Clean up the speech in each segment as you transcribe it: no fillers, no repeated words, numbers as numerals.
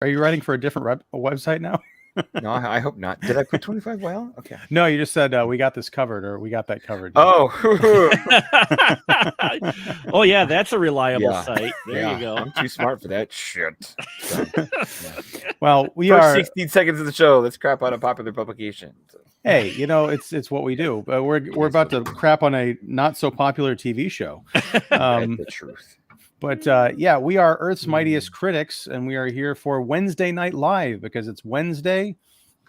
Are you writing for a different website now? No, I hope not. Did I put 25 well? Okay. No, you just said we got this covered, or we got that covered. Oh. Oh yeah, that's a reliable site. There you go. I'm too smart for that shit. So, Well, we First are 16 seconds of the show. Let's crap on a popular publication. Hey, it's what we do. We're about to crap on a not so popular TV show. That's the truth. But we are Earth's Mightiest Critics, and we are here for Wednesday Night Live because it's Wednesday.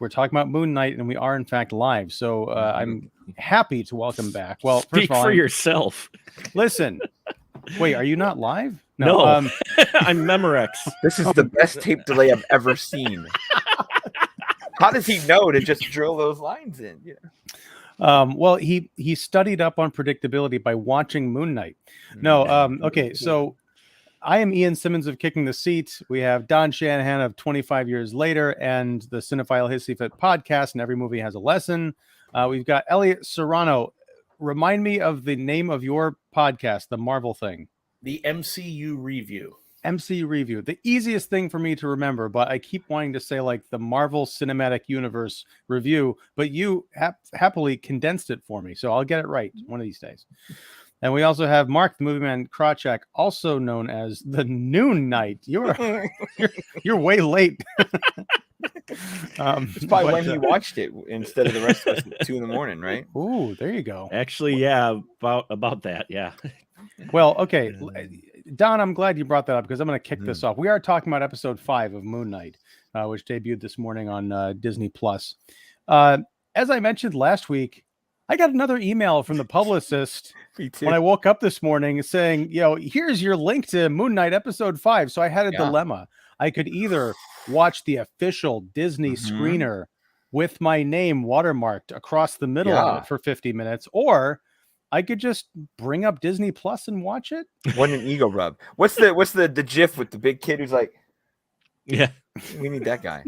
We're talking about Moon Knight, and we are in fact live. So I'm happy to welcome back. Well, speak for yourself. Listen, wait, are you not live? No. I'm Memorex. This is the best tape delay I've ever seen. How does he know to just drill those lines in? Well, he studied up on predictability by watching Moon Knight. No, okay, so I am Ian Simmons of Kicking the Seat. We have Don Shanahan of 25 Years Later and the Cinephile Hissy Fit podcast, and every movie has a lesson. We've got Elliot Serrano. Remind me of the name of your podcast, the Marvel thing. The MCU Review. MCU Review. The easiest thing for me to remember, but I keep wanting to say like the Marvel Cinematic Universe Review, but you happily condensed it for me, so I'll get it right one of these days. And we also have Mark, the Movie Man Krawchak, also known as the Noon Knight. You're way late. It's probably when he watched it instead of the rest of us at 2 a.m, right? Ooh, there you go. Actually, yeah, about that, yeah. Well, okay, Don, I'm glad you brought that up because I'm going to kick this off. We are talking about episode 5 of Moon Knight, which debuted this morning on Disney Plus. As I mentioned last week, I got another email from the publicist when I woke up this morning saying, here's your link to Moon Knight episode 5. So I had a dilemma. I could either watch the official Disney screener with my name watermarked across the middle of it for 50 minutes, or I could just bring up Disney Plus and watch it. What an ego rub. What's the GIF with the big kid who's like, yeah, we need that guy.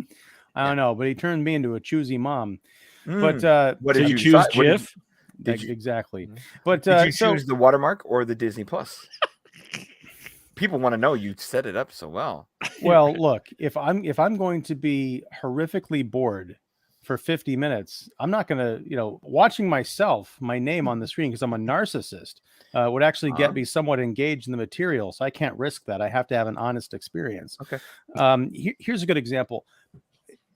I don't know, but he turned me into a choosy mom. But what did you choose, GIF? Exactly. But did you choose the watermark or the Disney Plus? People want to know. You set it up so well. Well, look, if I'm going to be horrifically bored for 50 minutes, I'm not going to, watching myself, my name on the screen, because I'm a narcissist, would actually get me somewhat engaged in the material. So I can't risk that. I have to have an honest experience. Okay. Here's a good example.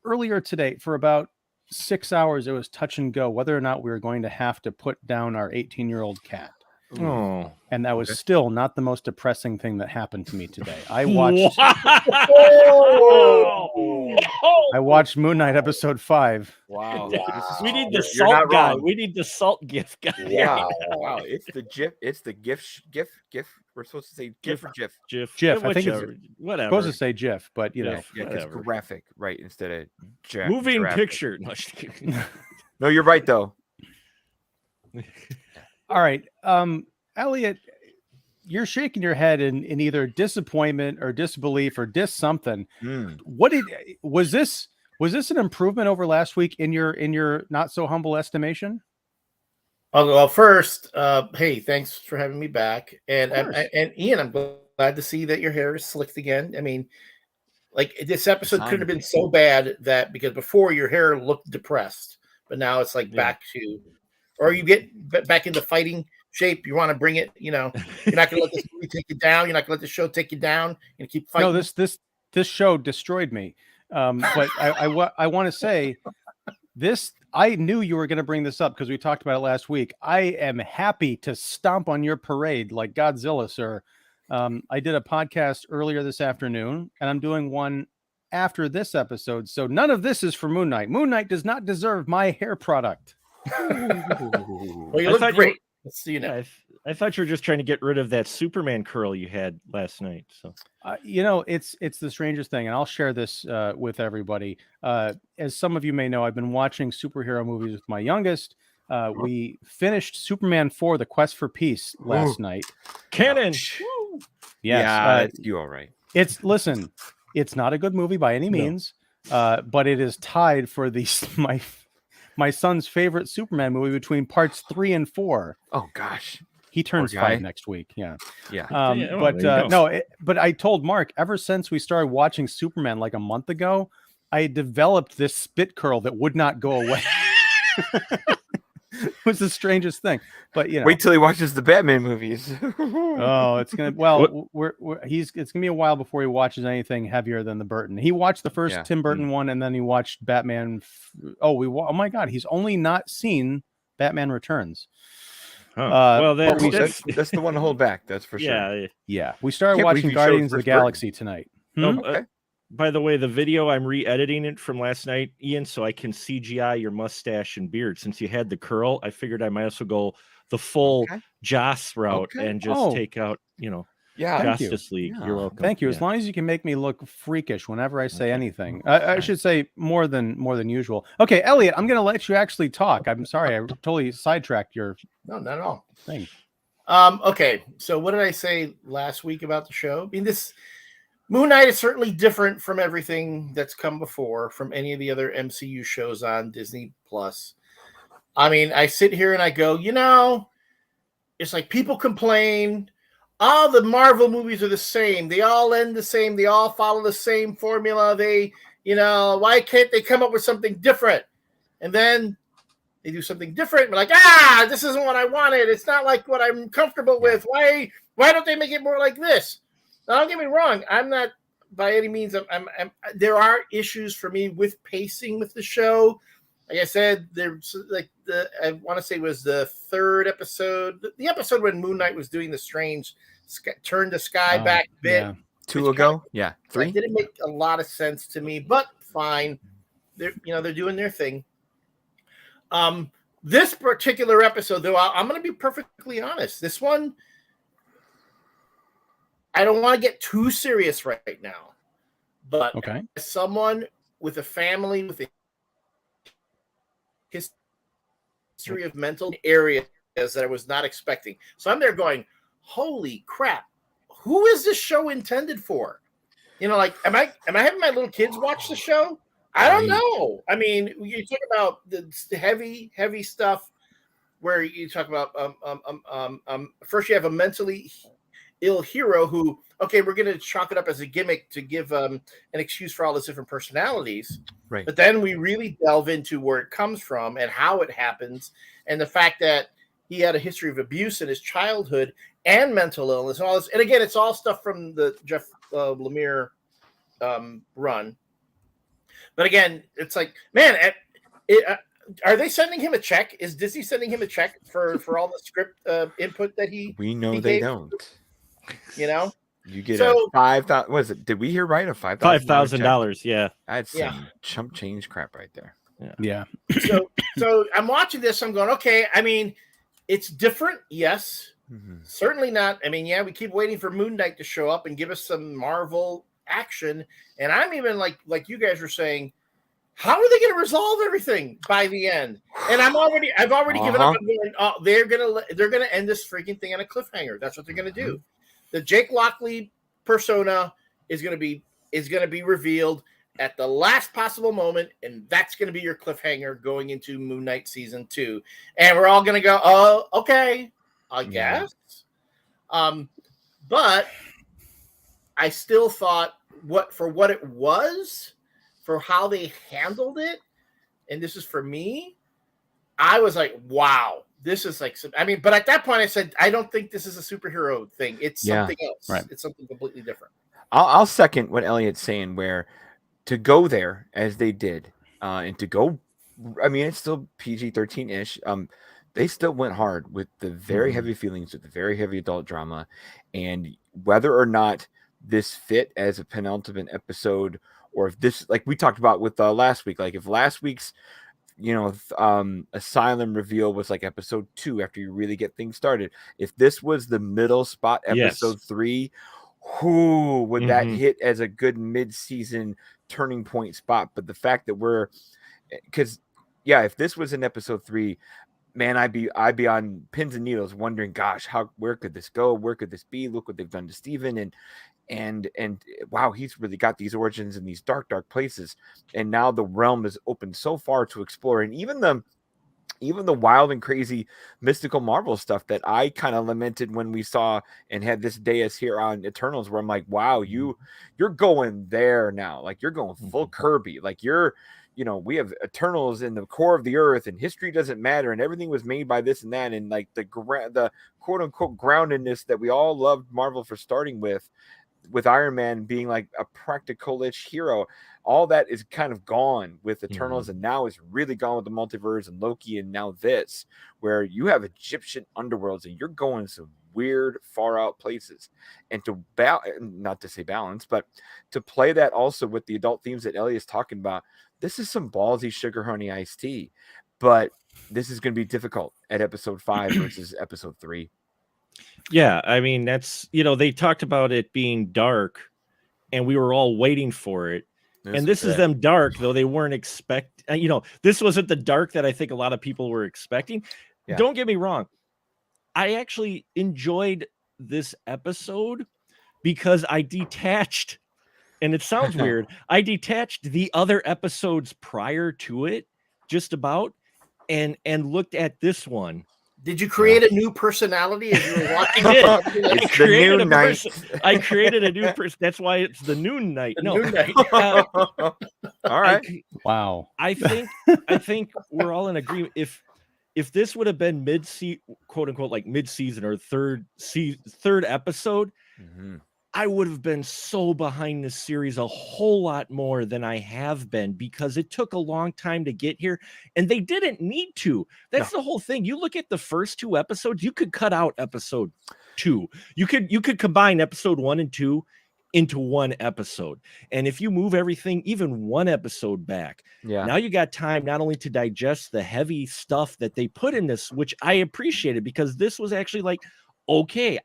Earlier today, for about 6 hours, it was touch and go whether or not we were going to have to put down our 18-year-old cat. Oh, and that was still not the most depressing thing that happened to me today. I watched I watched Moon Knight episode 5. Wow. We need the salt guy. We need the salt gift guy. Wow. Wow. It's the GIF. It's the GIF. We're supposed to say GIF or GIF. GIF. I think it's whatever. Supposed to say GIF, but Yeah, because graphic, right? Instead of moving picture. No, you're right though. All right. Elliot, you're shaking your head in either disappointment or disbelief or something. Was this an improvement over last week in your not so humble estimation? Well, first, hey, thanks for having me back. And Ian, I'm glad to see that your hair is slicked again. I mean, like this episode couldn't have been so bad because before your hair looked depressed, but now it's like back to, or you get back into fighting shape. You want to bring it, you're not going to let this movie take you down. You're not going to let the show take you down and keep fighting. No, this show destroyed me. But I want to say this. I knew you were going to bring this up because we talked about it last week. I am happy to stomp on your parade like Godzilla, sir. I did a podcast earlier this afternoon, and I'm doing one after this episode. So none of this is for Moon Knight. Moon Knight does not deserve my hair product. Well, you look great. I thought you were just trying to get rid of that Superman curl you had last night. So, it's the strangest thing, and I'll share this with everybody. As some of you may know, I've been watching superhero movies with my youngest. We finished Superman 4: The Quest for Peace last night. Canon. Yes, yeah, you all right? It's not a good movie by any means, but it is tied for my son's favorite Superman movie between parts 3 and 4. Oh gosh. He turns Poor guy. 5 next week. Yeah. Yeah. But I told Mark, ever since we started watching Superman like a month ago, I developed this spit curl that would not go away. It was the strangest thing. But wait till he watches the Batman movies. Oh, it's gonna it's gonna be a while before he watches anything heavier than the Burton. He watched the first Tim Burton one, and then he watched Batman. Oh my God, he's only not seen Batman Returns. Well, that's the one to hold back. That's for sure. Yeah. We started watching Guardians of the Galaxy tonight. Okay. By the way, the video, I'm re-editing it from last night, Ian, so I can CGI your mustache and beard. Since you had the curl, I figured I might as well go the full Joss route and just take out, Justice League. Yeah. You're welcome. Thank you. As long as you can make me look freakish whenever I say anything. I should say more than usual. Okay, Elliot, I'm going to let you actually talk. I'm sorry. I totally sidetracked your No, not at all. Thing. Okay, so what did I say last week about the show? I mean, this Moon Knight is certainly different from everything that's come before, from any of the other MCU shows on Disney Plus. I mean, I sit here and I go, it's like people complain, all the Marvel movies are the same. They all end the same. They all follow the same formula. They, why can't they come up with something different? And then they do something different. We're like, this isn't what I wanted. It's not like what I'm comfortable with. Why don't they make it more like this? Now, don't get me wrong. I'm not by any means. There are issues for me with pacing with the show. Like I said, there's I want to say it was the third episode, the episode when Moon Knight was doing the strange turn the sky back bit. Yeah. 2 ago, 3. It didn't make a lot of sense to me, but fine. They're doing their thing. This particular episode, though, I'm going to be perfectly honest. This one, I don't want to get too serious right now, but as someone with a family with a history of mental areas that I was not expecting, so I'm there going, "Holy crap! Who is this show intended for?" Am I having my little kids watch the show? I don't know. I mean, you talk about the heavy stuff where you talk about first you have a mentally ill hero who, we're going to chalk it up as a gimmick to give an excuse for all his different personalities. Right. But then we really delve into where it comes from and how it happens, and the fact that he had a history of abuse in his childhood and mental illness and all this. And again, it's all stuff from the Jeff Lemire run. But again, it's like, man, are they sending him a check? Is Disney sending him a check for all the script input that he? We know he they gave? don't. You get a $5,000. Was it? Did we hear right? A $5,000. Yeah, that's some chump change crap right there. Yeah. So I'm watching this. I'm going, okay. I mean, it's different. Yes, certainly not. I mean, we keep waiting for Moon Knight to show up and give us some Marvel action, and I'm even like you guys were saying, how are they going to resolve everything by the end? And I've already given up. I'm going, they're gonna end this freaking thing on a cliffhanger. That's what they're gonna do. The Jake Lockley persona is gonna be revealed at the last possible moment, and that's gonna be your cliffhanger going into Moon Knight season 2. And we're all gonna go, oh, okay, I guess. But I still thought what it was, for how they handled it, and this is for me, I was like, wow, this is like, but at that point I said, I don't think this is a superhero thing. It's something else. Right. It's something completely different. I'll second what Elliot's saying, where to go there as they did, and to go, I mean, it's still PG-13-ish. They still went hard with the very heavy feelings, with the very heavy adult drama, and whether or not this fit as a penultimate episode, or if this, like we talked about with last week, like if last week's, Asylum reveal was like episode 2 after you really get things started. If this was the middle spot, episode 3, who would that hit as a good mid-season turning point spot? But the fact that if this was in episode 3, man, I'd be on pins and needles wondering, gosh, where could this go? Where could this be? Look what they've done to Steven, and wow, he's really got these origins in these dark places, and now the realm is open so far to explore. And even even the wild and crazy mystical Marvel stuff that I kind of lamented when we saw and had this dais here on Eternals, where I'm like, wow, you're going there now. Like you're going full Kirby. Like we have Eternals in the core of the earth and history doesn't matter. And everything was made by this and that. And like the quote unquote groundedness that we all loved Marvel for starting with Iron Man being like a practical-ish hero, all that is kind of gone with Eternals, and now it's really gone with the multiverse and Loki, and now this, where you have Egyptian underworlds and you're going some weird, far out places. And to not to say balance, but to play that also with the adult themes that Ellie is talking about, this is some ballsy sugar honey iced tea, but this is going to be difficult at episode 5 versus episode 3. Yeah, I mean, that's, they talked about it being dark and we were all waiting for it. This is them dark, though they weren't this wasn't the dark that I think a lot of people were expecting. Yeah. Don't get me wrong. I actually enjoyed this episode because I detached, and it sounds weird, I detached the other episodes prior to it just about and looked at this one. Did you create a new personality as you were watching? I created a new person. That's why it's the Noon Knight. Noon Knight. All right. Wow. I think we're all in agreement. If this would have been quote unquote, like mid-season or third episode, I would have been so behind this series a whole lot more than I have been, because it took a long time to get here and they didn't need to. That's the whole thing. You look at the first 2 episodes, you could cut out episode 2. You could combine episode 1 and 2 into one episode. And if you move everything, even one episode back, now you got time not only to digest the heavy stuff that they put in this, which I appreciated, because this was actually like, okay,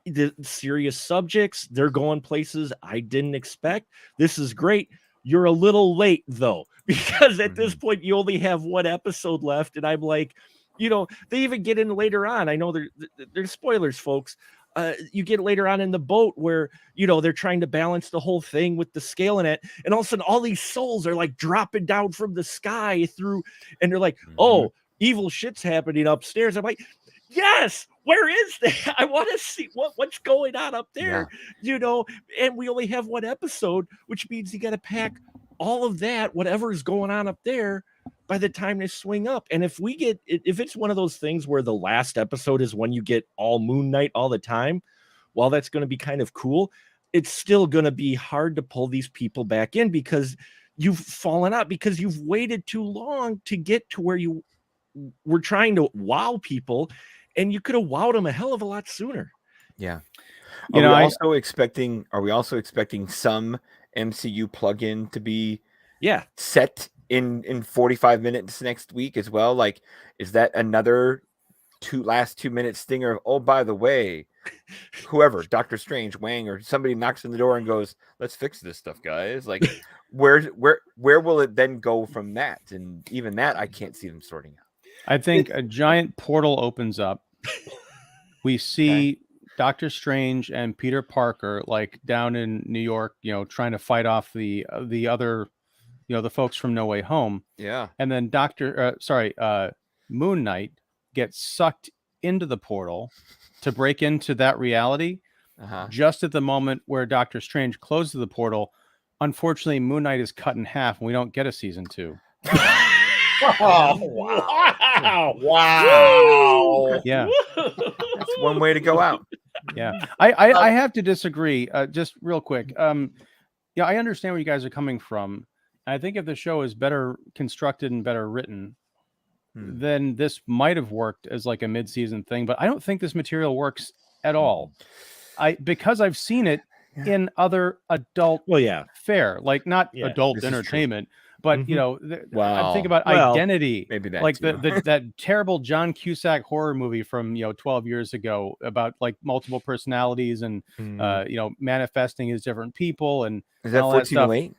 the serious subjects, they're going places I didn't expect. This is great. You're a little late though, because at this point you only have one episode left. And I'm like, they even get in later on. I know there's spoilers, folks. You get later on in the boat where, they're trying to balance the whole thing with the scale in it. And all of a sudden all these souls are like dropping down from the sky through, and they're like, oh, evil shit's happening upstairs. I'm like, yes, where is that? I want to see what's going on up there, and we only have one episode, which means you got to pack all of that, whatever is going on up there, by the time they swing up. And if it's one of those things where the last episode is when you get all Moon Knight all the time, while that's going to be kind of cool, it's still going to be hard to pull these people back in, because you've fallen out, because you've waited too long to get to where you were trying to wow people. And you could have wowed them a hell of a lot sooner. Yeah. Are we also expecting some MCU plugin to be set in 45 minutes next week as well? Like, is that another last 2 minute stinger of, oh, by the way, whoever, Doctor Strange, Wang, or somebody knocks on the door and goes, let's fix this stuff, guys. Like, where will it then go from that? And even that, I can't see them sorting out. I think a giant portal opens up. We see Doctor Strange and Peter Parker like down in New York, trying to fight off the other, the folks from No Way Home. Yeah. And then Moon Knight gets sucked into the portal to break into that reality. Just at the moment where Doctor Strange closes the portal. Unfortunately, Moon Knight is cut in half and we don't get a season 2. Oh, wow. Yeah. That's one way to go out. Yeah. I have to disagree just real quick. I understand where you guys are coming from. I think if the show is better constructed and better written, then this might have worked as like a mid-season thing, but I don't think this material works at all. Because I've seen it in other adult fare, like not adult entertainment. But I think about Identity, maybe that like that terrible John Cusack horror movie from 12 years ago about like multiple personalities and manifesting as different people, and is that 1408?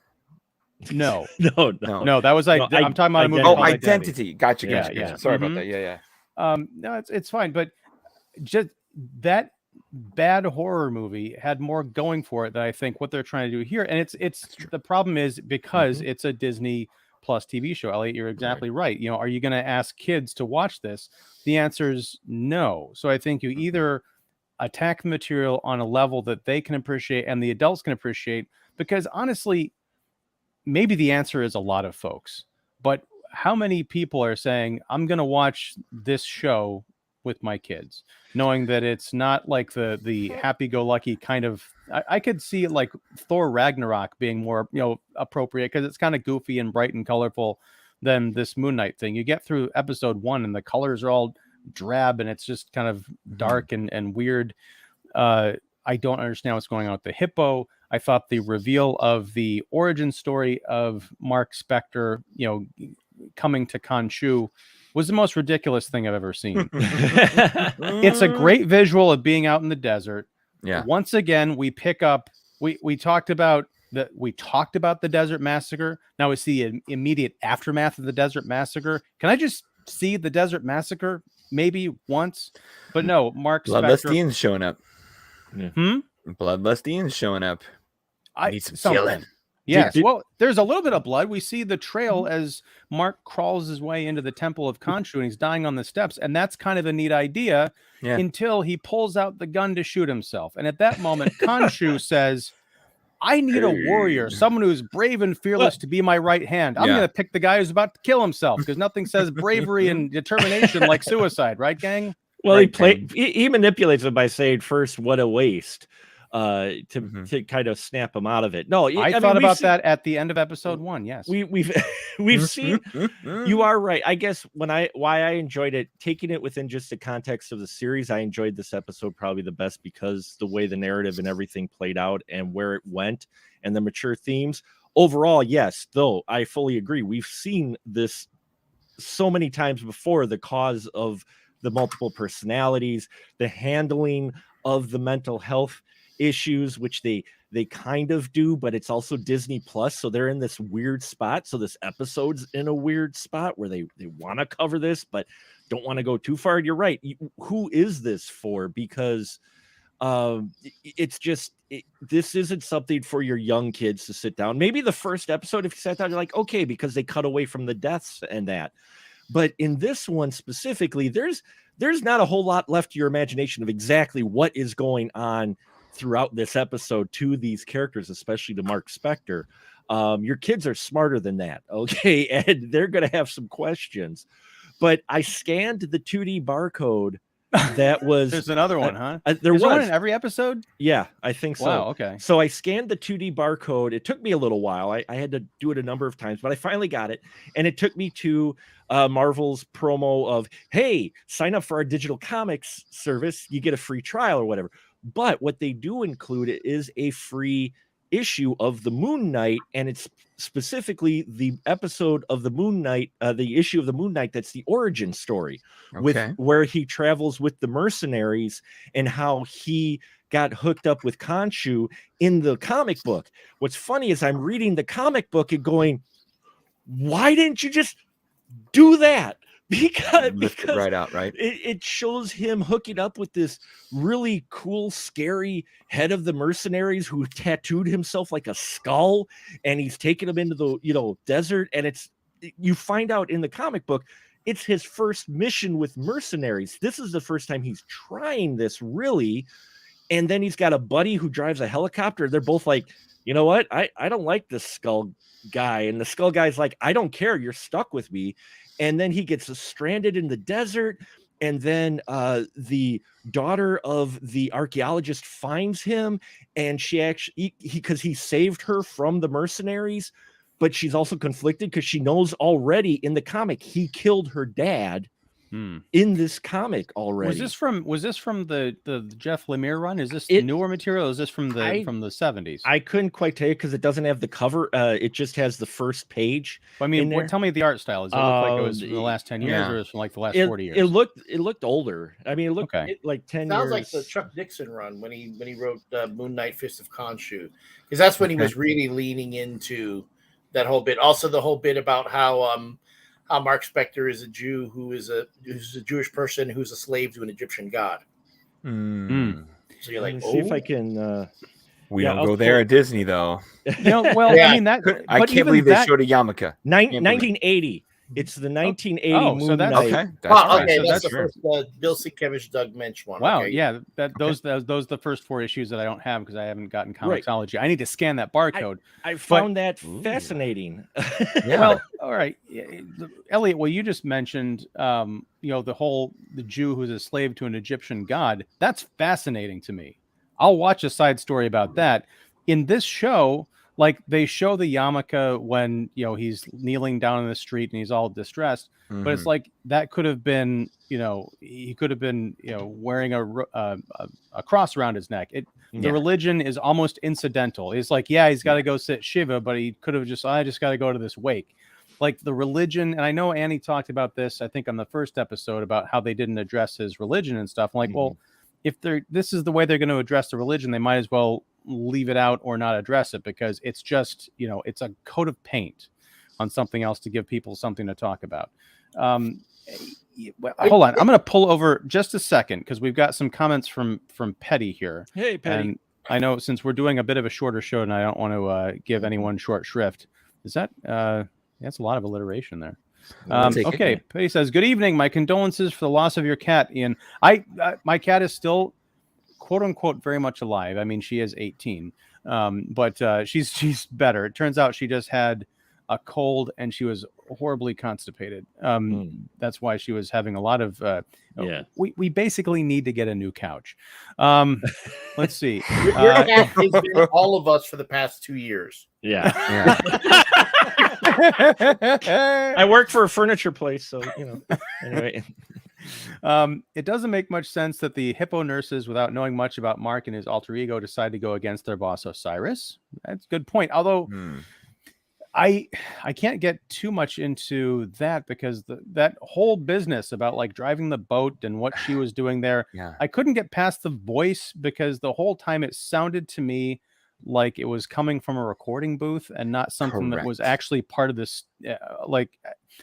No, no, that was I'm talking about a movie. Identity. Gotcha. Yeah. Sorry about that. Yeah. No, it's fine, but just that bad horror movie had more going for it than I think what they're trying to do here. And it's the problem is because it's a Disney Plus TV show. Elliot, you're exactly right. You know, are you going to ask kids to watch this? The answer is no. So I think you either attack the material on a level that they can appreciate and the adults can appreciate, because honestly, maybe the answer is a lot of folks, but how many people are saying, I'm going to watch this show with my kids, knowing that it's not like the happy-go-lucky kind of, I could see it like Thor Ragnarok being more, you know, appropriate because it's kind of goofy and bright and colorful than this Moon Knight thing. You get through episode 1 and the colors are all drab and it's just kind of dark and weird. I don't understand what's going on with the hippo. I thought the reveal of the origin story of Mark Spector, you know, coming to Khonshu was the most ridiculous thing I've ever seen. It's a great visual of being out in the desert. Yeah. Once again, we pick up, we talked about the Desert Massacre. Now it's the immediate aftermath of the Desert Massacre. Can I just see the Desert Massacre maybe once? But no, Mark Bloodlust Spector. Ian's showing up. Bloodlust Ian's showing up. I need some killing. Yes, well, there's a little bit of blood. We see the trail as Mark crawls his way into the Temple of Khonshu, and he's dying on the steps, and that's kind of a neat idea until he pulls out the gun to shoot himself. And at that moment, Khonshu says, I need a warrior, someone who's brave and fearless to be my right hand. I'm going to pick the guy who's about to kill himself, because nothing says bravery and determination like suicide, right, gang? Well, right, he manipulates it by saying first, what a waste. To kind of snap him out of it. No, I thought about that at the end of episode 1. Yes, we've seen. You are right. I guess why I enjoyed it, taking it within just the context of the series, I enjoyed this episode probably the best because the way the narrative and everything played out and where it went and the mature themes. Overall, yes, though I fully agree. We've seen this so many times before. The cause of the multiple personalities, the handling of the mental health issues, which they kind of do, but it's also Disney Plus, so they're in this weird spot. So this episode's in a weird spot where they want to cover this but don't want to go too far. You're right. Who is this for? Because it's just this isn't something for your young kids to sit down. Maybe the first episode, if you sat down, you're like, okay, because they cut away from the deaths and that. But in this one specifically, there's not a whole lot left to your imagination of exactly what is going on throughout this episode to these characters, especially to Mark Spector. Your kids are smarter than that, okay? And they're going to have some questions. But I scanned the 2D barcode that was... There's another one, huh? There was one in every episode? Yeah, I think so. Wow, okay. So I scanned the 2D barcode. It took me a little while. I had to do it a number of times, but I finally got it. And it took me to Marvel's promo of, hey, sign up for our digital comics service. You get a free trial or whatever. But what they do include is a free issue of the Moon Knight, and it's specifically the episode of the Moon Knight, the issue of the Moon Knight that's the origin story, with where he travels with the mercenaries and how he got hooked up with Khonshu in the comic book. What's funny is I'm reading the comic book and going, why didn't you just do that? Because right out, right? It shows him hooking up with this really cool, scary head of the mercenaries who tattooed himself like a skull, and he's taking him into the desert. And you find out in the comic book, it's his first mission with mercenaries. This is the first time he's trying this really. And then he's got a buddy who drives a helicopter. They're both like, you know what? I don't like this skull guy. And the skull guy's like, I don't care. You're stuck with me. And then he gets stranded in the desert. And then the daughter of the archaeologist finds him. And she actually, because he saved her from the mercenaries, but she's also conflicted because she knows already in the comic he killed her dad. In this comic already. Was this from the Jeff Lemire run? Is this newer material? Or is this from the 70s? I couldn't quite tell you because it doesn't have the cover. It just has the first page. I mean, tell me the art style. Does it look like it was from the last 10 years, or is it from like the last 40 years? It looked older. I mean, it looked like 10 years. Sounds like the Chuck Dixon run when he wrote Moon Knight: Fist of Khonshu, because that's when he was really leaning into that whole bit. Also, the whole bit about how Mark Spector is a Jew who's a Jewish person who's a slave to an Egyptian god. Mm. So you're like, see if I can. We don't go there at Disney, though. Well, I mean that. I can't believe they showed a yarmulke. 1980. It's the 1980 Moon so that's Knight. Okay. That's the first Bill Sienkiewicz, Doug Minch one. Wow, okay. yeah, those are the first 4 issues that I don't have because I haven't gotten Comixology. I need to scan that barcode. I found that fascinating. Well, all right, Elliot. Well, you just mentioned, the Jew who's a slave to an Egyptian god. That's fascinating to me. I'll watch a side story about that. In this show, like they show the yarmulke when he's kneeling down in the street and he's all distressed, but it's like that could have been he could have been wearing a cross around his neck. The religion is almost incidental. It's like he's got to go sit shiva, but he could have I just got to go to this wake. Like the religion, and I know Annie talked about this I think on the first episode about how they didn't address his religion and stuff. I'm like, well, if this is the way they're going to address the religion, they might as well leave it out or not address it, because it's just it's a coat of paint on something else to give people something to talk about. Hold on, I'm going to pull over just a second because we've got some comments from Petty here. Hey, Petty. And I know since we're doing a bit of a shorter show and I don't want to give anyone short shrift. Is that that's a lot of alliteration there. Okay, Petty says, "Good evening. My condolences for the loss of your cat, Ian. My cat is still, quote unquote, very much alive. I mean, she is 18, but she's better. It turns out she just had a cold and she was horribly constipated. That's why she was having a lot of. We basically need to get a new couch. Let's see. Your cat has been all of us for the past 2 years. Yeah. I work for a furniture place, so anyway. It doesn't make much sense that the hippo nurses, without knowing much about Mark and his alter ego, decide to go against their boss Osiris. That's a good point. Although I can't get too much into that because that whole business about like driving the boat and what she was doing there, I couldn't get past the voice because the whole time it sounded to me like it was coming from a recording booth and not something that was actually part of this.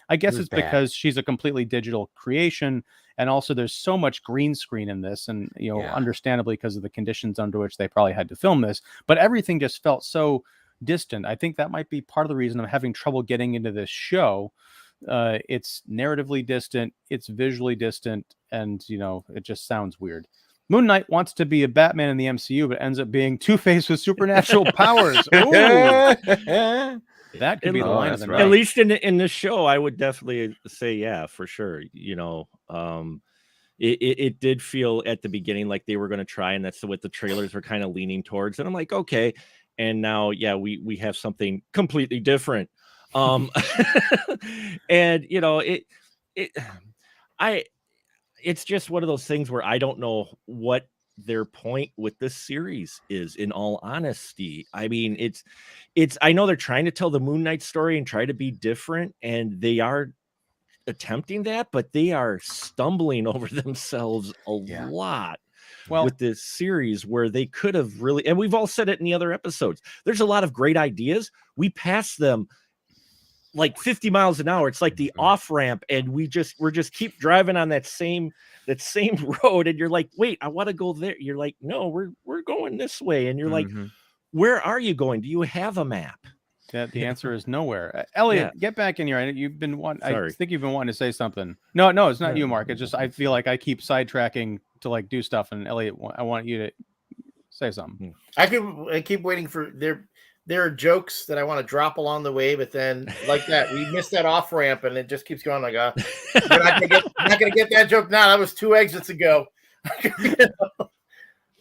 I guess it's because she's a completely digital creation, and also there's so much green screen in this, and understandably because of the conditions under which they probably had to film this, but everything just felt so distant. I think that might be part of the reason I'm having trouble getting into this show. It's narratively distant, it's visually distant, and it just sounds weird. Moon Knight wants to be a Batman in the MCU, but ends up being Two-Face with supernatural powers. Ooh. That could be the line of the night. At least in this show, I would definitely say, for sure. It did feel at the beginning like they were going to try, and that's what the trailers were kind of leaning towards. And I'm like, okay. And now, we have something completely different. And it's just one of those things where I don't know what their point with this series is, in all honesty. I mean, it's I know they're trying to tell the Moon Knight story and try to be different, and they are attempting that, but they are stumbling over themselves a lot with this series, where they could have really, and we've all said it in the other episodes, there's a lot of great ideas. We pass them like 50 miles an hour. It's like the off ramp, and we're just keep driving on that same road, and you're like, wait, I want to go there. You're like, no, we're going this way, and you're like, where are you going? Do you have a map? The answer is nowhere. Elliot, get back in here. You've been I think you've been wanting to say something. No, it's not you, Mark. It's just I feel like I keep sidetracking to like do stuff, and Elliot, I want you to say something. I keep waiting for there are jokes that I want to drop along the way, but then like that, we missed that off ramp, and it just keeps going like, we're not gonna get that joke now. That was 2 exits ago.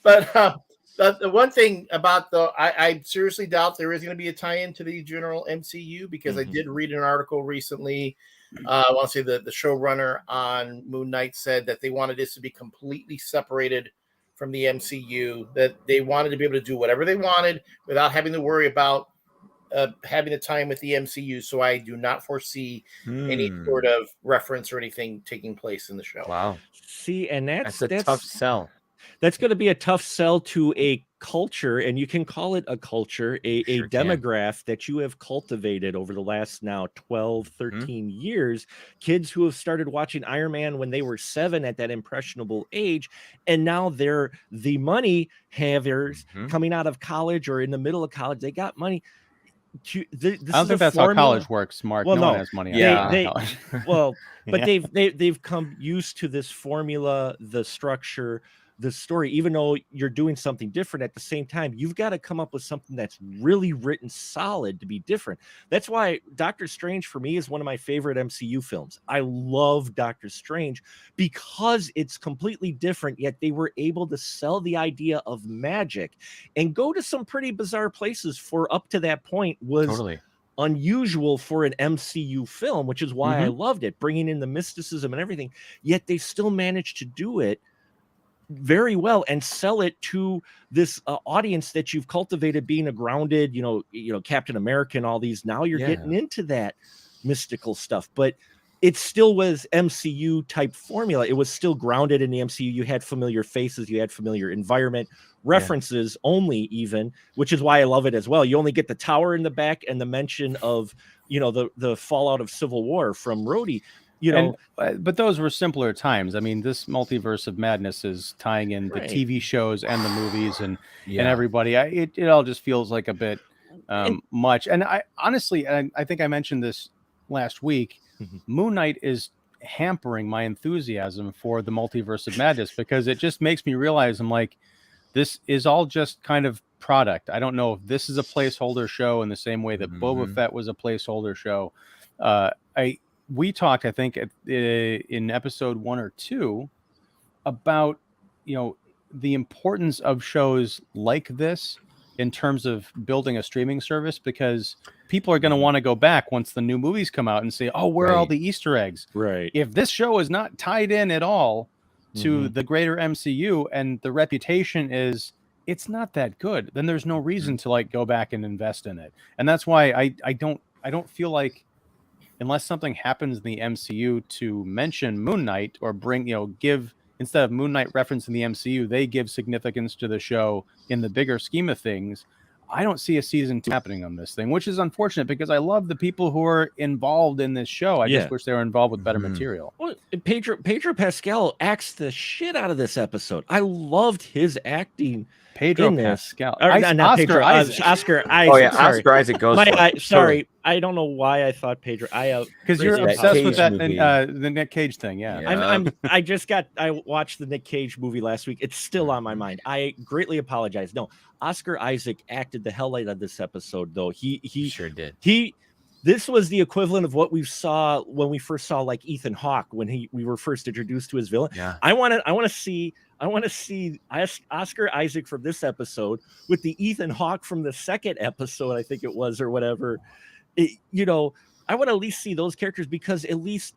But the one thing about I seriously doubt there is going to be a tie-in to the general MCU, because I did read an article recently. I want to say the showrunner on Moon Knight said that they wanted this to be completely separated from the MCU, that they wanted to be able to do whatever they wanted without having to worry about having a time with the MCU. So I do not foresee any sort of reference or anything taking place in the show. Wow. See, and that's a tough sell. That's going to be a tough sell to a culture, and you can call it a culture, a demographic that you have cultivated over the last now 12, 13 years. Kids who have started watching Iron Man when they were 7 at that impressionable age, and now they're the money havers coming out of college or in the middle of college. They got money. I don't think that's how college works, Mark. Well, no one has money. But they've come used to this formula, the structure, the story. Even though you're doing something different at the same time, you've got to come up with something that's really written solid to be different. That's why Doctor Strange for me is one of my favorite MCU films. I love Doctor Strange because it's completely different, yet they were able to sell the idea of magic and go to some pretty bizarre places. For up to that point was unusual for an MCU film, which is why I loved it, bringing in the mysticism and everything. Yet they still managed to do it very well and sell it to this audience that you've cultivated, being a grounded, Captain America and all these. Now you're getting into that mystical stuff, but it still was MCU type formula. It was still grounded in the MCU. You had familiar faces, you had familiar environment, references only, even, which is why I love it as well. You only get the tower in the back and the mention of, the fallout of Civil War from Rhodey. But those were simpler times. I mean, this multiverse of madness is tying in the TV shows and the movies and everybody. It all just feels like a bit much. And I honestly, and I think I mentioned this last week, Moon Knight is hampering my enthusiasm for the multiverse of madness because it just makes me realize I'm like, this is all just kind of product. I don't know if this is a placeholder show in the same way that Boba Fett was a placeholder show. We talked, I think, in episode 1 or 2 about, the importance of shows like this in terms of building a streaming service, because people are going to want to go back once the new movies come out and say, oh, where are all the Easter eggs? Right. If this show is not tied in at all to the greater MCU and the reputation is it's not that good, then there's no reason to go back and invest in it. And that's why I don't feel like, unless something happens in the MCU to mention Moon Knight or give, instead of Moon Knight reference in the MCU, they give significance to the show in the bigger scheme of things. I don't see a season 2 happening on this thing, which is unfortunate because I love the people who are involved in this show. I just wish they were involved with better material. Well, Pedro Pascal acts the shit out of this episode. I loved his acting. Pedro Pascal. Not Pedro. Oscar Isaac. Oh yeah, Oscar Isaac goes. Sorry, I don't know why I thought Pedro. Because you're obsessed with that the Nick Cage thing. Yeah. I watched the Nick Cage movie last week. It's still on my mind. I greatly apologize. No, Oscar Isaac acted the hell out of this episode, though. He sure did. This was the equivalent of what we saw when we first saw Ethan Hawke when we were first introduced to his villain. Yeah. I want to see Oscar Isaac from this episode with the Ethan Hawke from the second episode, I think it was, or whatever. I want to at least see those characters, because at least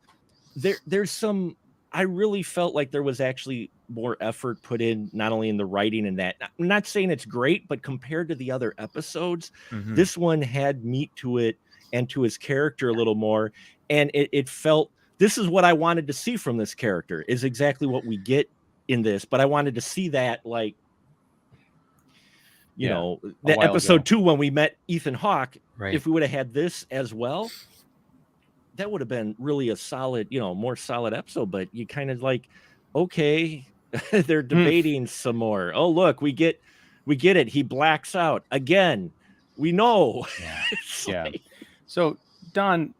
there's some. I really felt like there was actually more effort put in, not only in the writing and that. I'm not saying it's great, but compared to the other episodes, this one had meat to it and to his character a little more. And it felt, this is what I wanted to see from this character, is exactly what we get in this. But I wanted to see that, episode 2 when we met Ethan Hawke. Right. If we would have had this as well, that would have been really a solid, more solid episode. But you kind of okay, they're debating some more. Oh, look, we get it. He blacks out again. We know. Yeah. So, Don,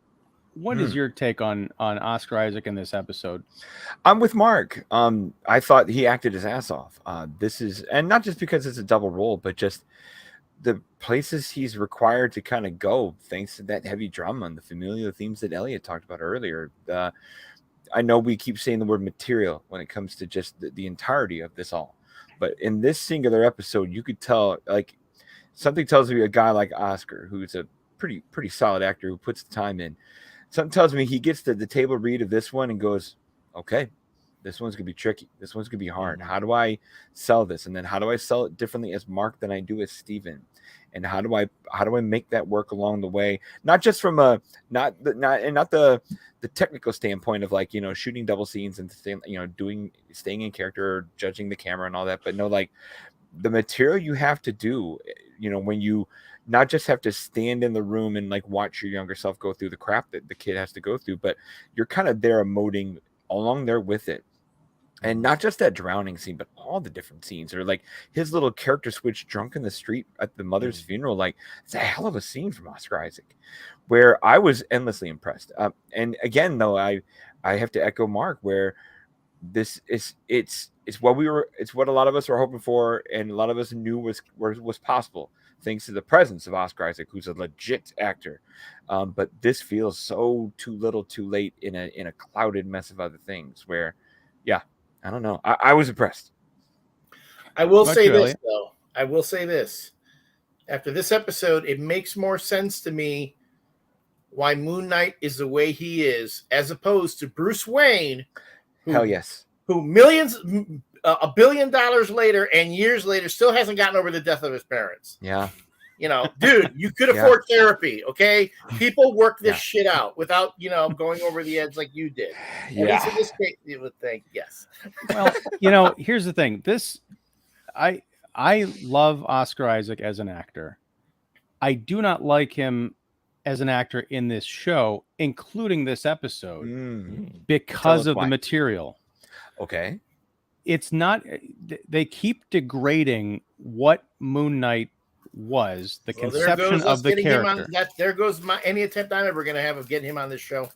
what is your take on Oscar Isaac in this episode? I'm with Mark. I thought he acted his ass off. This is, and not just because it's a double role, but just the places he's required to kind of go, thanks to that heavy drama and the familiar themes that Elliot talked about earlier. I know we keep saying the word material when it comes to just the entirety of this all, but in this singular episode, you could tell, something tells me a guy like Oscar, who's a pretty solid actor who puts the time in. Something tells me he gets the table read of this one and goes, okay, this one's gonna be tricky. This one's gonna be hard. How do I sell this? And then how do I sell it differently as Mark than I do as Steven? and how do I make that work along the way, not just from a not the technical standpoint of like, you know, shooting double scenes and you know, staying in character or judging the camera and all that, but no, like the material you have to do, you know, when you not just have to stand in the room and like watch your younger self go through the crap that the kid has to go through, but you're kind of there emoting along there with it. And not just that drowning scene, but all the different scenes, or like his little character switch drunk in the street at the mother's funeral. Like, it's a hell of a scene from Oscar Isaac, where I was endlessly impressed. And again, though, I have to echo Mark, where this is it's what a lot of us were hoping for, and a lot of us knew was possible, thanks to the presence of Oscar Isaac, who's a legit actor. But this feels so too little, too late in a clouded mess of other things. Where, yeah. I don't know. I was impressed. I will say this, though. I will say this. After this episode, it makes more sense to me why Moon Knight is the way he is, as opposed to Bruce Wayne. Hell yes. Who $1 billion later and years later still hasn't gotten over the death of his parents. Yeah. You know, dude, you could afford therapy, okay? People work this shit out without, you know, going over the edge like you did. At least in this case, you would think, yes. Well, you know, here's the thing. I love Oscar Isaac as an actor. I do not like him as an actor in this show, including this episode, because of the material. Okay. It's not, they keep degrading what Moon Knight was, the conception of the character. There goes any attempt I'm ever going to have of getting him on this show.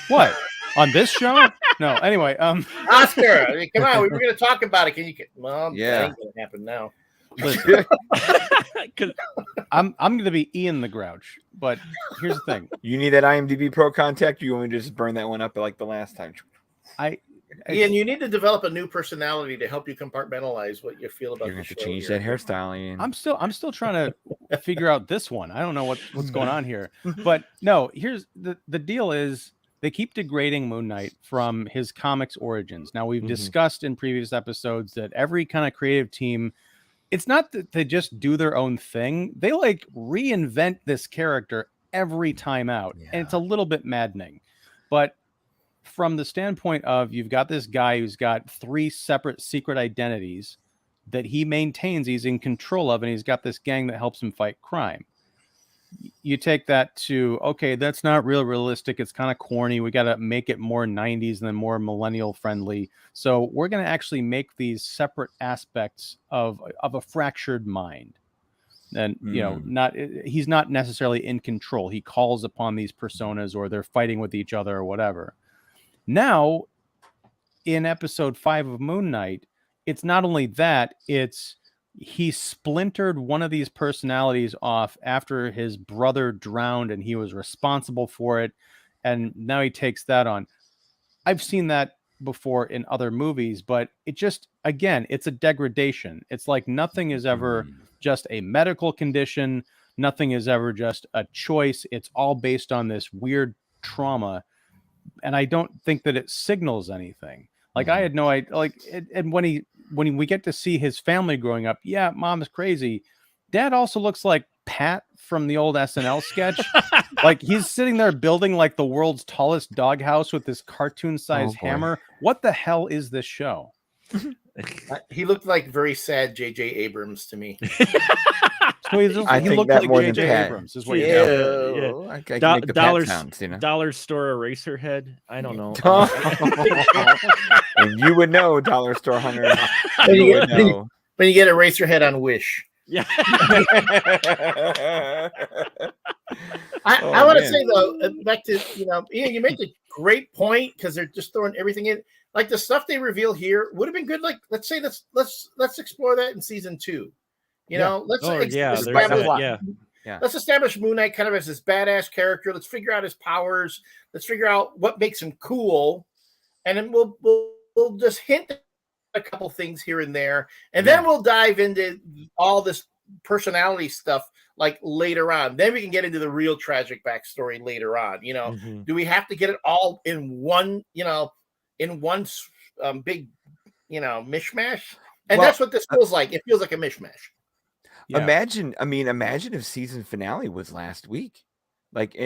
What? On this show? No. Anyway, Oscar, I mean, come on, we were going to talk about it. That ain't going to happen now. I'm going to be Ian the Grouch, but here's the thing. You need that IMDb Pro contact, or you want me to just burn that one up like the last time? Ian, you need to develop a new personality to help you compartmentalize what you feel about. You're going to have to change that hairstyle, Ian. I'm still trying to figure out this one. I don't know what's going on here, but no. Here's the deal: is they keep degrading Moon Knight from his comics origins. Now we've discussed in previous episodes that every kind of creative team, it's not that they just do their own thing; they like reinvent this character every time out, and it's a little bit maddening, but. From the standpoint of you've got this guy who's got 3 separate secret identities that he maintains, he's in control of, and he's got this gang that helps him fight crime. You take that to, okay, that's not realistic. It's kind of corny. We got to make it more 90s and then more millennial friendly. So we're going to actually make these separate aspects of a fractured mind. And, you know, he's not necessarily in control. He calls upon these personas, or they're fighting with each other or whatever. Now, in episode 5 of Moon Knight, it's not only that, it's he splintered one of these personalities off after his brother drowned and he was responsible for it. And now he takes that on. I've seen that before in other movies, but it just, again, it's a degradation. It's like nothing is ever just a medical condition. Nothing is ever just a choice. It's all based on this weird trauma. And I don't think that it signals anything. Like I had no idea. And when we get to see his family growing up, yeah, mom's crazy. Dad also looks like Pat from the old SNL sketch. Like he's sitting there building like the world's tallest doghouse with this cartoon-sized hammer. What the hell is this show? He looked like very sad J.J. Abrams to me. So he looked like J.J. Abrams is what you're Dollar store eraser head. I don't know. And you would know, dollar store hunter. When you get eraser head on Wish. Yeah. I want to say though, back to Ian, you make a great point because they're just throwing everything in. Like the stuff they reveal here would have been good. Like let's explore that in season 2. Let's establish Moon Knight kind of as this badass character. Let's figure out his powers. Let's figure out what makes him cool, and then we'll just hint a couple things here and there, and then we'll dive into all this personality stuff like later on. Then we can get into the real tragic backstory later on. Do we have to get it all in one? Big, mishmash? And that's what this feels like. It feels like a mishmash. Yeah. Imagine if season finale was last week.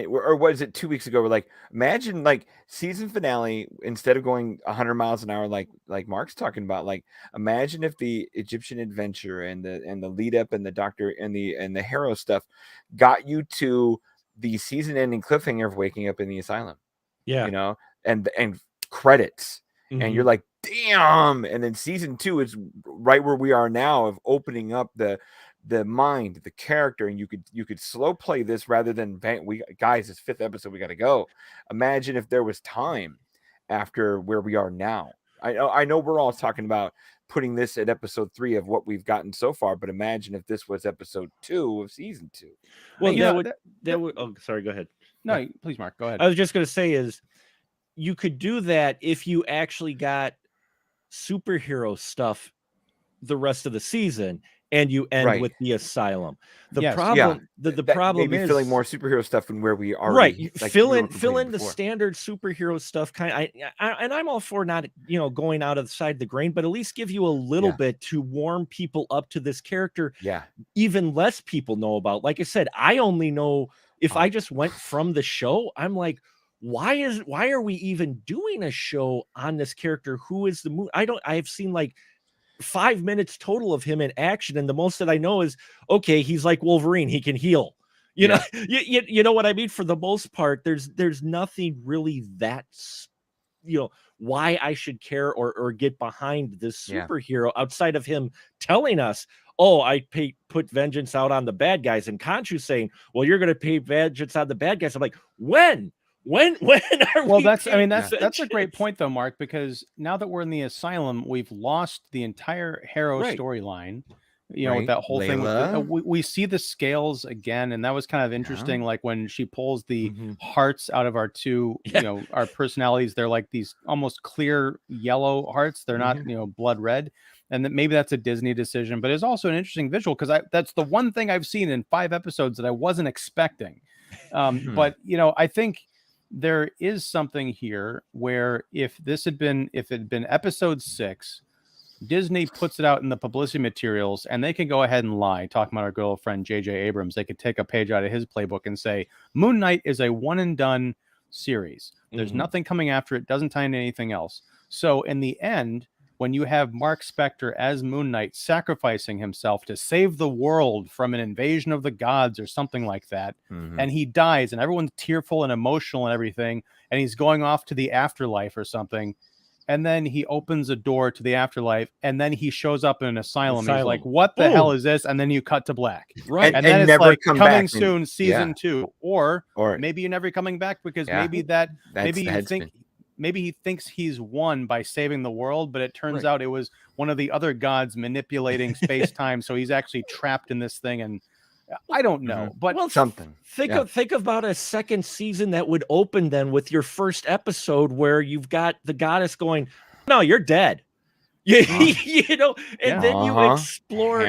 Or was it 2 weeks ago? We're like, imagine like season finale, instead of going 100 miles an hour, like Mark's talking about, like imagine if the Egyptian adventure and the lead up and the doctor and the Harrow stuff got you to the season ending cliffhanger of waking up in the asylum. Yeah. You know, and credits. And you're like, damn. And then season 2 is right where we are now, of opening up the mind, the character, and you could slow play this rather than guys, this 5th episode, we got to go. Imagine if there was time after where we are now. I know we're all talking about putting this at episode 3 of what we've gotten so far, but imagine if this was episode 2 of season 2. Well, that would. Oh, sorry. Go ahead. No, please, Mark. Go ahead. I was just going to say is you could do that if you actually got superhero stuff the rest of the season. And you end with the asylum. The problem is filling more superhero stuff in where we are. Right, like fill in the standard superhero stuff. And I'm all for not going out of the side of the grain, but at least give you a little bit to warm people up to this character. Yeah, even less people know about. Like I said, I only know if I just went from the show. I'm like, why are we even doing a show on this character? Who is the moon? I've seen like 5 minutes total of him in action, and the most that I know is, okay, he's like Wolverine, he can heal. You know, you know what I mean? For the most part, there's nothing really that's why I should care or get behind this superhero outside of him telling us, oh, I put vengeance out on the bad guys, and Khonshu saying, well, you're going to pay vengeance on the bad guys. I'm like, when are we? That's a great point though, Mark, because now that we're in the asylum, we've lost the entire Harrow storyline. With that whole thing, we see the scales again, and that was kind of interesting. Like when she pulls the hearts out of our two, our personalities, they're like these almost clear yellow hearts. They're not, blood red. And maybe that's a Disney decision, but it's also an interesting visual because that's the one thing I've seen in 5 episodes that I wasn't expecting. But I think there is something here where if it had been episode 6, Disney puts it out in the publicity materials, and they can go ahead and lie. Talking about our good old friend J.J. Abrams, they could take a page out of his playbook and say Moon Knight is a one and done series. There's nothing coming after it. Doesn't tie into anything else. So in the end, when you have Mark Spector as Moon Knight sacrificing himself to save the world from an invasion of the gods or something like that, and he dies, and everyone's tearful and emotional and everything, and he's going off to the afterlife or something, and then he opens a door to the afterlife, and then he shows up in an asylum. He's like, what the hell is this? And then you cut to black. Right. And then it's like coming soon, season 2. Or maybe you're never coming back because maybe he thinks he's won by saving the world, but it turns out it was one of the other gods manipulating space-time, so he's actually trapped in this thing, and I don't know. But something. Think about a second season that would open then with your first episode where you've got the goddess going, no, you're dead. Then you explore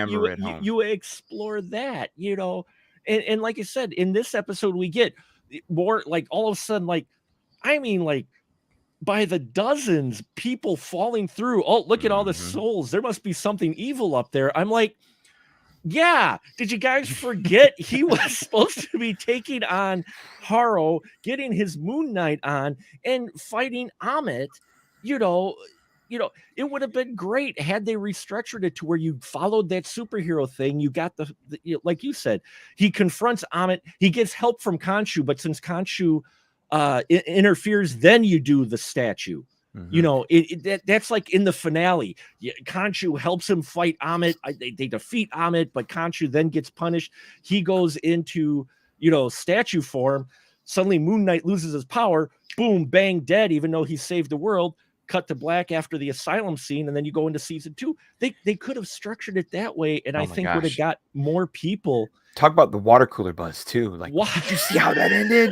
you explore that, and like I said, in this episode we get more like all of a sudden, like by the dozens, people falling through. Oh, look at all the souls. There must be something evil up there. I'm like, yeah. Did you guys forget he was supposed to be taking on Harrow, getting his Moon Knight on, and fighting Amit? It would have been great had they restructured it to where you followed that superhero thing. You got the like you said, he confronts Amit. He gets help from Khonshu, but since Khonshu interferes, then you do the statue. That's like in the finale. Khonshu helps him fight Amit. They defeat Amit, but Khonshu then gets punished. He goes into statue form. Suddenly Moon Knight loses his power. Boom, bang, dead, even though he saved the world. Cut to black after the asylum scene, and then you go into season 2. They could have structured it that way, and I think would have got more people. Talk about the water cooler buzz too. Like, did you see how that ended?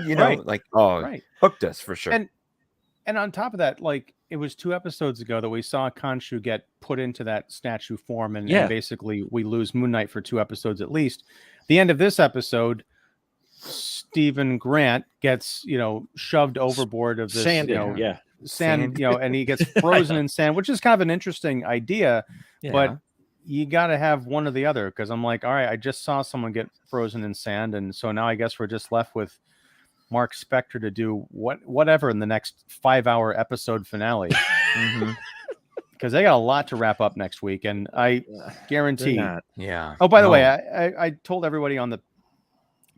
Hooked us for sure. And on top of that, like it was 2 episodes ago that we saw Khonshu get put into that statue form, and basically we lose Moon Knight for 2 episodes at least. The end of this episode, Stephen Grant gets shoved overboard of this sand, and he gets frozen in sand, which is kind of an interesting idea. But you got to have one or the other, because I'm like, all right, I just saw someone get frozen in sand, and so now I guess we're just left with Mark Spector to do whatever in the next 5-hour episode finale. Because they got a lot to wrap up next week, and I guarantee. Yeah. Oh, by the way, I told everybody on the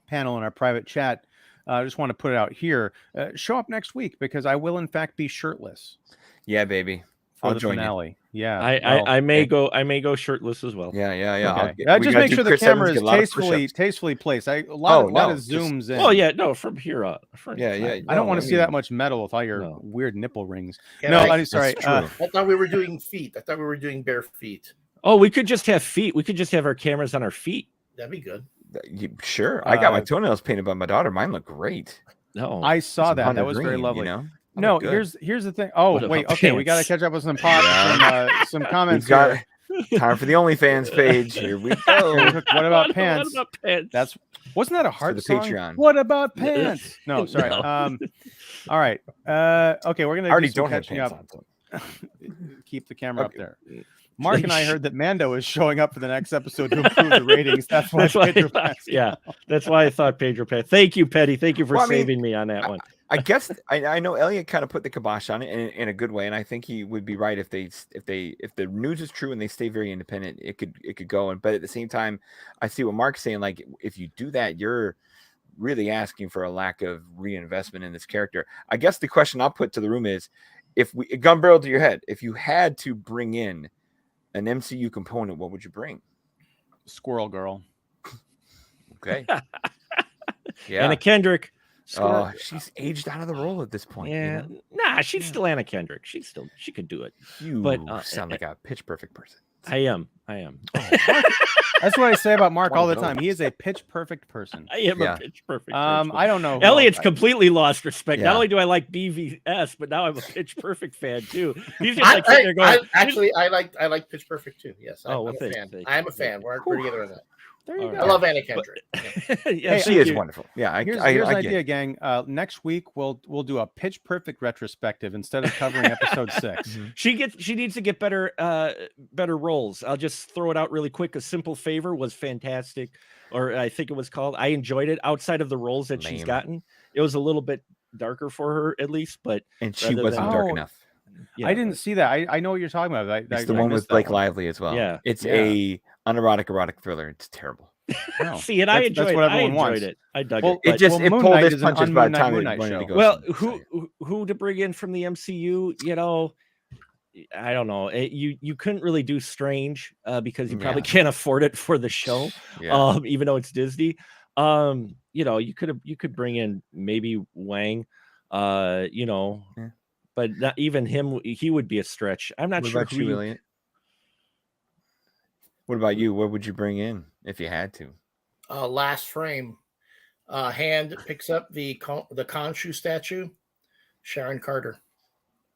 panel in our private chat. I just want to put it out here. Show up next week, because I will in fact be shirtless. Yeah, baby. I'll join finale. You. Yeah, I may go shirtless as well. Yeah. Okay. Just make sure the camera is tastefully placed. A lot of zooms in. Oh yeah, no, from here up. I don't want to see that much metal with all your weird nipple rings. I'm sorry. I thought we were doing feet. I thought we were doing bare feet. Oh, we could just have feet. We could just have our cameras on our feet. That'd be good. Sure. I got my toenails painted by my daughter. Mine look great. No, I saw that. That was very lovely. No, here's the thing. Oh, wait. Okay, we got to catch up with some some comments. Got time for the OnlyFans page. Here we go. What about pants? Wasn't that a hard song? Patreon. What about pants? No, sorry. All right. Okay, we're gonna already don't have pants on. Keep the camera up there. Mark and I heard that Mando is showing up for the next episode to improve the ratings. That's why Pedro passed. Yeah, that's why I thought Pedro passed. Thank you, Petty. Thank you for saving me on that one. I guess I know Elliot kind of put the kibosh on it in a good way, and I think he would be right if the news is true and they stay very independent, it could go. But at the same time, I see what Mark's saying. Like, if you do that, you're really asking for a lack of reinvestment in this character. I guess the question I'll put to the room is, gun barrel to your head, if you had to bring in an MCU component, what would you bring? Squirrel Girl. Okay. Yeah. Anna Kendrick. Oh, she's aged out of the role at this point. Yeah. Nah, she's still Anna Kendrick. She could do it. You sound like a pitch perfect person. I am. That's what I say about Mark all the time. He is a pitch perfect person. I am a pitch perfect person. I don't know. Elliot's completely lost respect. Yeah. Not only do I like BVS, but now I'm a pitch perfect fan too. He's just like sitting there going, I like Pitch Perfect too. Yes. I'm a fan. I'm a fan. We're together on that. There you go. I love Anna Kendrick. Yeah, she is wonderful. Yeah, here's an idea, gang. Next week we'll do a Pitch Perfect retrospective instead of covering episode 6. She needs to get better roles. I'll just throw it out really quick. A Simple Favor was fantastic, or I think it was called. I enjoyed it. Outside of the roles that she's gotten, it was a little bit darker for her at least, and she wasn't dark enough. Yeah, I didn't see that. I know what you're talking about. It's the one with Blake Lively as well. Yeah, it's a unerotic erotic thriller. It's terrible. No. See, and I enjoyed it. I enjoyed it. I dug it. It pulled its punches by the time it wanted to go. Well, who to bring in from the MCU? You know, I don't know. You couldn't really do Strange because you probably can't afford it for the show. Yeah. Even though it's Disney. You know, you could bring in maybe Wang. You know. Yeah. But not even him, he would be a stretch. I'm not sure. What about you, Elliot? What about you? What would you bring in if you had to? Last frame. Hand picks up the Khonshu statue. Sharon Carter.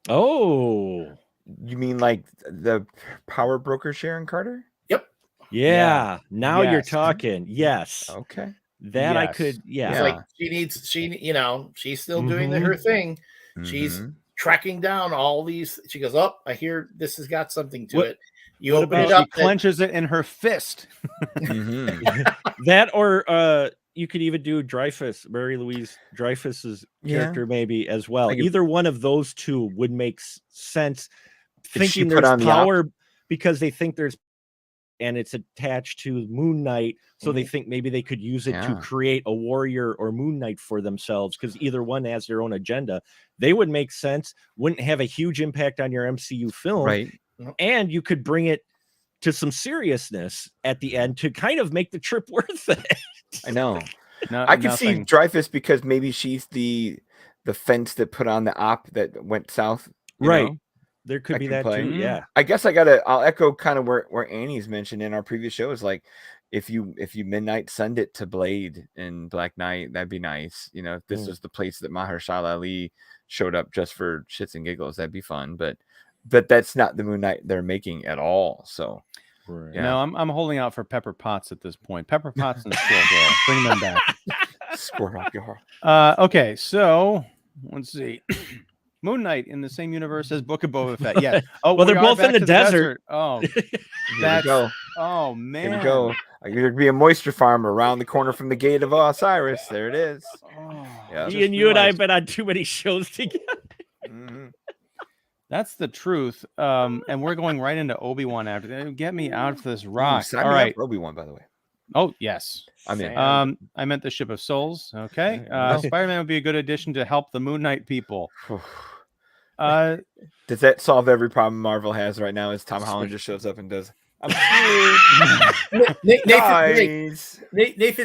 Oh. You mean like the power broker Sharon Carter? Yep. Yeah. Now you're talking. Yes. Okay. That I could. Yeah. It's like she's still doing her thing. She's tracking down all these. She goes, "Oh, I hear this has got something to it." You open it up. She clenches it in her fist. That, or you could even do Dreyfus, Mary Louise Dreyfus's character, maybe as well. Either one of those two would make sense. Thinking there's power because they think there's, and it's attached to Moon Knight, so they think maybe they could use it to create a warrior or Moon Knight for themselves, because either one has their own agenda. They would make sense, wouldn't have a huge impact on your MCU film, right? And you could bring it to some seriousness at the end to kind of make the trip worth it. I know. I can see Dreyfus because maybe she's the fence that put on the op that went south, right? Know? There could be that too. Yeah. I guess I'll echo kind of where Annie's mentioned in our previous show is like, if you Midnight Sunned it to Blade and Black Knight, that'd be nice. You know, if this was the place that Mahershala Ali showed up just for shits and giggles, that'd be fun. But that's not the Moon Knight they're making at all. So no, I'm holding out for Pepper Potts at this point. Pepper Potts and Squirrel Girl. Bring them back. Squirrel Girl. Okay, so let's see. Moon Knight in the same universe as Book of Boba Fett. Yeah. Oh, well, they're both in the desert. Oh, Oh man. There you go. There'd be a moisture farm around the corner from the gate of Osiris. There it is. Oh, yeah. Ian, you and I have been on too many shows together. Mm-hmm. That's the truth. And we're going right into Obi-Wan after that. Get me out of this rock. All right. Obi-Wan, by the way. Oh, yes. I'm in. I meant the Ship of Souls. Okay. Spider-Man would be a good addition to help the Moon Knight people. Does that solve every problem Marvel has right now? As Tom Holland just shows up and does, Nathan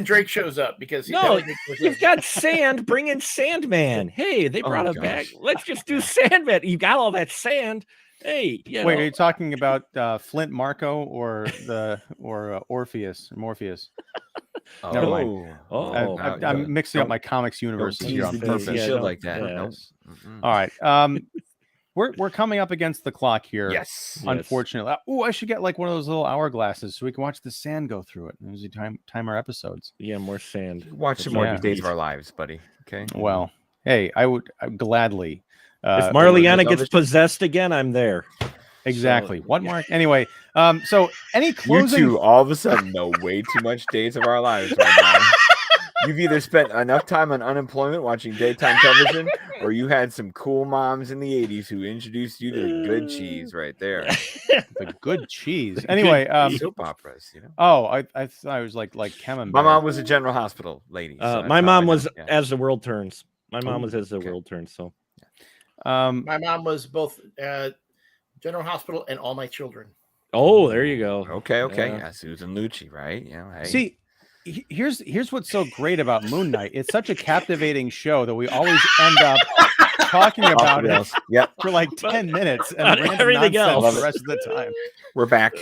Drake shows up because you've got Sand. Bring in Sandman. Hey, they brought it back. Let's just do Sandman. You got all that sand. Hey, wait, are you talking about Flint Marco or Orpheus or Morpheus? Never mind. I'm mixing up my comics universes here on purpose. Like that. Nope. All right. We're coming up against the clock here. Yes. Unfortunately. Oh, I should get like one of those little hourglasses so we can watch the sand go through it as we time our episodes. Yeah, more sand. Watch some more Days of Our Lives, buddy. Okay. Well, hey, I'd gladly. If Marliana gets possessed again, I'm there. Exactly. So, what, Mark? Anyway, so any closing? You two all of a sudden know way too much Days of Our Lives right now. You've either spent enough time on unemployment watching daytime television, or you had some cool moms in the 80s who introduced you to the good cheese right there. The good cheese. Anyway, soap operas, you know. Oh, I thought it was like Camembert. My mom was a General Hospital lady. So my mom was As the World Turns. My mom was As the World Turns. So, my mom was both General Hospital and All My Children. Oh, there you go. Okay. Yeah, Susan Lucci, right? Yeah. Hey. See. Here's what's so great about Moon Knight. It's such a captivating show that we always end up talking about it for like 10 minutes and everything else the rest of the time. We're back.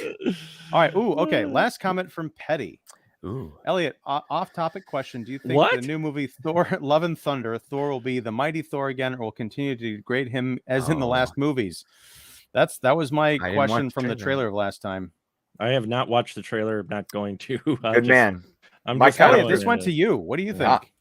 All right. Ooh, okay. Last comment from Petty. Ooh. Elliot, off-topic question. Do you think the new movie Thor, Love and Thunder, Thor will be the mighty Thor again, or will continue to degrade him as in the last movies? That was my question from the trailer of last time. I have not watched the trailer. I'm not going to. Good man. Elliot, this went to you. What do you think?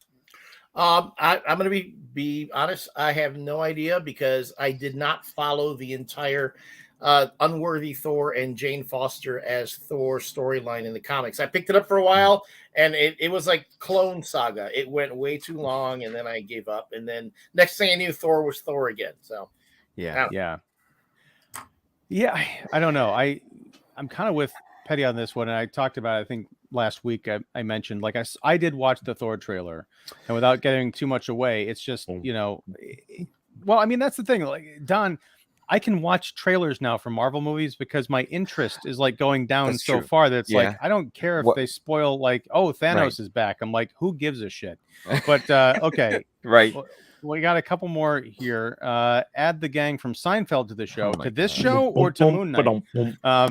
I'm going to be honest. I have no idea because I did not follow the entire Unworthy Thor and Jane Foster as Thor storyline in the comics. I picked it up for a while, and it was like Clone Saga. It went way too long, and then I gave up. And then next thing I knew, Thor was Thor again. So yeah. I don't know. I'm kind of with Petty on this one, and I talked about it, I think last week I mentioned, like I did watch the Thor trailer, and without getting too much away, it's just, well, I mean, that's the thing. Like, Don, I can watch trailers now for Marvel movies because my interest is like going down so far that it's like, I don't care if they spoil like, oh, Thanos is back. I'm like, who gives a shit? But okay. Right. We got a couple more here. Add the gang from Seinfeld to the show, to this show or to Moon Knight. With all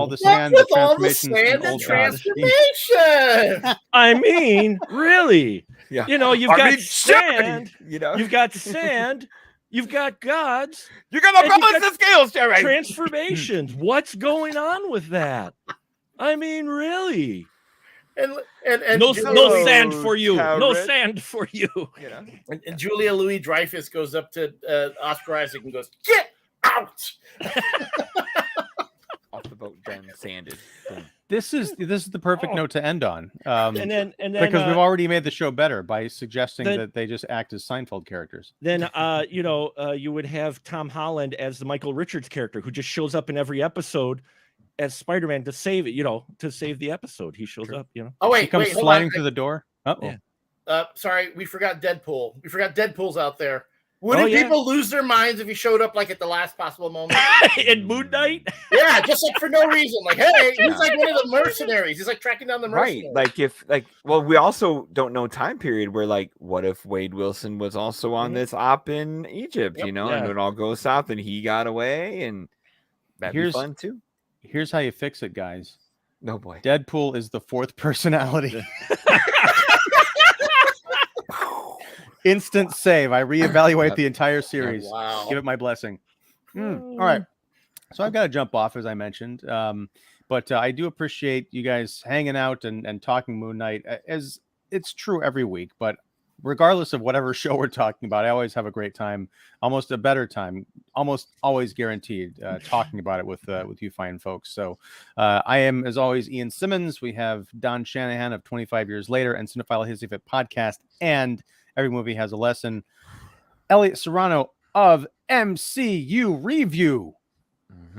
the sand, the transformation. I mean, really? Yeah. You've got sand. You've got sand. You've got gods. You got to balance the scales, Jerry. Transformations. What's going on with that? I mean, really? And no sand for you. No sand for you. And Julia Louis-Dreyfus goes up to Oscar Isaac and goes, "Get out!" Off the boat, done, sanded. Boom. This is the perfect note to end on. And then because we've already made the show better by suggesting that they just act as Seinfeld characters. Then you would have Tom Holland as the Michael Richards character who just shows up in every episode as Spider-Man to save it, to save the episode. He shows up, Oh, wait, he comes sliding through the door. Sorry, we forgot Deadpool. We forgot Deadpool's out there. Wouldn't people lose their minds if he showed up like at the last possible moment? In Moon Knight? Yeah, just like for no reason. Like, hey, he's like one of the mercenaries. He's like tracking down the mercenaries. Right. We also don't know time period where, like, what if Wade Wilson was also on this op in Egypt, and it all goes south and he got away, and that'd be fun too. Here's how you fix it, guys. No boy. Deadpool is the fourth personality. Instant save. I reevaluate the entire series. Wow. Give it my blessing. All right. So I've got to jump off, as I mentioned. But I do appreciate you guys hanging out and talking Moon Knight, as it's true every week. But regardless of whatever show we're talking about, I always have a great time, almost a better time, almost always guaranteed, talking about it with you fine folks. So I am, as always, Ian Simmons. We have Don Shanahan of 25 Years Later and Cinephile Hissy Fit podcast, and Every Movie Has a Lesson. Elliot Serrano of MCU Review.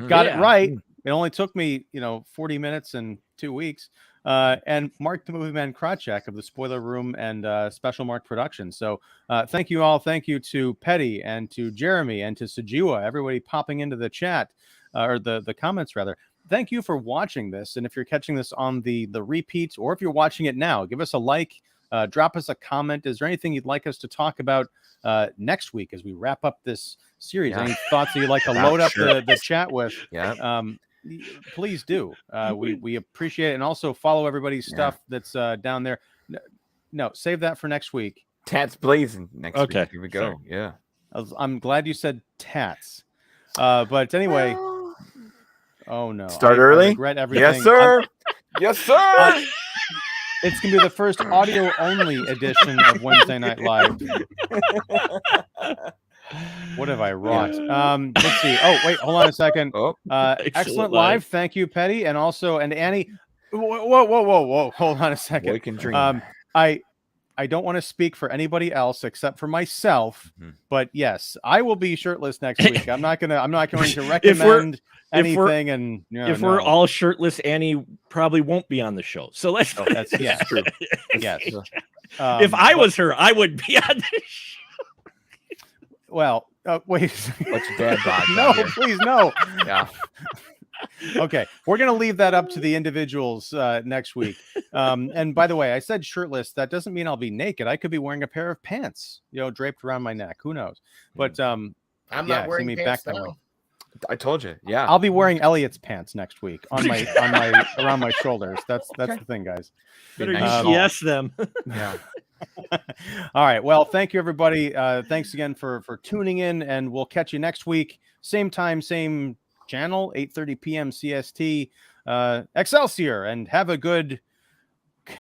Got it right. It only took me, 40 minutes and 2 weeks. And Mark the Movie Man Krawcheck of the Spoiler Room and Special Mark Productions. So thank you all. Thank you to Petty and to Jeremy and to Sajiwa, everybody popping into the chat or the comments rather. Thank you for watching this. And if you're catching this on the repeats, or if you're watching it now, give us a like, drop us a comment. Is there anything you'd like us to talk about next week as we wrap up this series? Yeah. Any thoughts that you'd like to load up the chat with? Yeah. Please do. We appreciate it, and also follow everybody's stuff that's down there. No, save that for next week. Tats blazing next week. Here we go. Sorry. Yeah. I'm glad you said tats. But anyway, oh no. Start early. I regret everything. Yes, sir. Yes, sir. It's gonna be the first audio only edition of Wednesday Night Live. What have I wrought? Let's see. Oh, wait, hold on a second. Excellent live. Thank you, Petty, and also Annie. Whoa. Hold on a second. Boy can dream. I don't want to speak for anybody else except for myself, but yes, I will be shirtless next week. I'm not going to recommend anything. And if we're all shirtless, Annie probably won't be on the show. So let's. That's true. Yes. If I was her, I would be on the show. Well, wait. What's your dad bod? No, please, no. Yeah. Okay, we're gonna leave that up to the individuals next week. And by the way, I said shirtless. That doesn't mean I'll be naked. I could be wearing a pair of pants, draped around my neck. Who knows? But I'm not wearing pants now. I told you. Yeah, I'll be wearing Elliot's pants next week on my around my shoulders. That's the thing, guys. Better yes them. Yeah. All right. Well, thank you, everybody. Thanks again for tuning in, and we'll catch you next week. Same time, same channel, 8:30 p.m. CST. Excelsior, and have a good